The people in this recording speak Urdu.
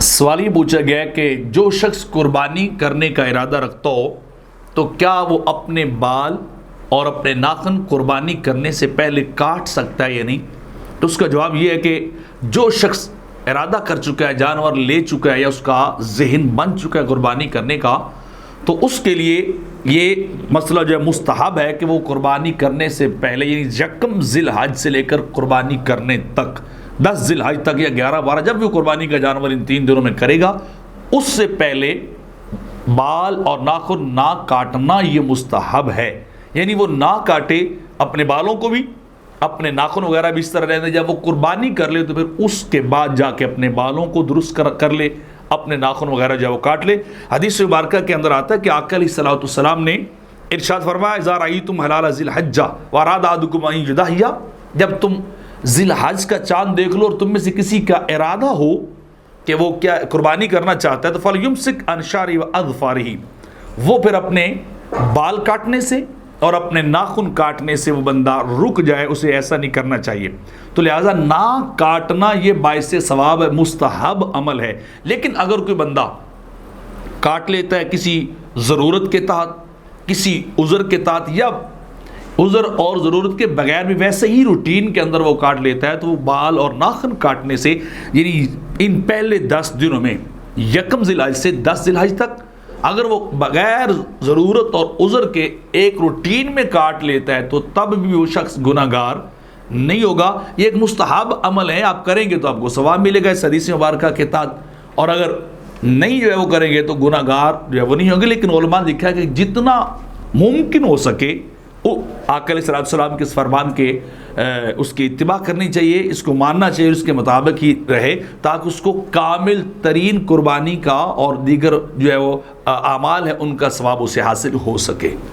سوال یہ پوچھا گیا کہ جو شخص قربانی کرنے کا ارادہ رکھتا ہو تو کیا وہ اپنے بال اور اپنے ناخن قربانی کرنے سے پہلے کاٹ سکتا ہے یا نہیں؟ تو اس کا جواب یہ ہے کہ جو شخص ارادہ کر چکا ہے، جانور لے چکا ہے یا اس کا ذہن بن چکا ہے قربانی کرنے کا، تو اس کے لیے یہ مسئلہ جو ہے مستحب ہے کہ وہ قربانی کرنے سے پہلے، یعنی یکم ذی الحج سے لے کر قربانی کرنے تک، 10 ذی الحج تک یا 11 12 جب بھی قربانی کا جانور ان 3 دنوں میں کرے گا، اس سے پہلے بال اور ناخن نہ کاٹنا یہ مستحب ہے۔ یعنی وہ نہ کاٹے، اپنے بالوں کو بھی، اپنے ناخن وغیرہ بھی اس طرح رہنے، جب وہ قربانی کر لے تو پھر اس کے بعد جا کے اپنے بالوں کو درست کر لے، اپنے ناخن وغیرہ جو وہ کاٹ لے۔ حدیث مبارکہ کے اندر آتا ہے کہ آقا علیہ الصلوۃ والسلام نے ارشاد فرمایا اذا رأیتم ہلال ذی الحجہ واراد احدکم ان یضحی، جب تم ذی الحج کا چاند دیکھ لو اور تم میں سے کسی کا ارادہ ہو کہ وہ کیا قربانی کرنا چاہتا ہے تو فلیمسک عن شعرہ واظفارہ، وہ پھر اپنے بال کاٹنے سے اور اپنے ناخن کاٹنے سے وہ بندہ رک جائے، اسے ایسا نہیں کرنا چاہیے۔ تو لہٰذا نہ کاٹنا یہ باعث ثواب ہے، مستحب عمل ہے۔ لیکن اگر کوئی بندہ کاٹ لیتا ہے کسی ضرورت کے تحت، کسی عذر کے تحت، یا عذر اور ضرورت کے بغیر بھی ویسے ہی روٹین کے اندر وہ کاٹ لیتا ہے، تو وہ بال اور ناخن کاٹنے سے، یعنی ان پہلے 10 دنوں میں یکم ذی الحج سے 10 ذی الحج تک اگر وہ بغیر ضرورت اور عذر کے ایک روٹین میں کاٹ لیتا ہے تو تب بھی وہ شخص گناہ گار نہیں ہوگا۔ یہ ایک مستحب عمل ہے، آپ کریں گے تو آپ کو ثواب ملے گا اس حدیث مبارکہ کے تحت، اور اگر نہیں جو ہے وہ کریں گے تو گناہ گار جو ہے وہ نہیں ہوگے۔ لیکن علماء نے لکھا ہے کہ جتنا ممکن ہو سکے آقا علیہ السلام کے اس فرمان کے اس کی اتباع کرنی چاہیے، اس کو ماننا چاہیے، اس کے مطابق ہی رہے، تاکہ اس کو کامل ترین قربانی کا اور دیگر جو ہے وہ اعمال ہے ان کا ثواب اسے حاصل ہو سکے۔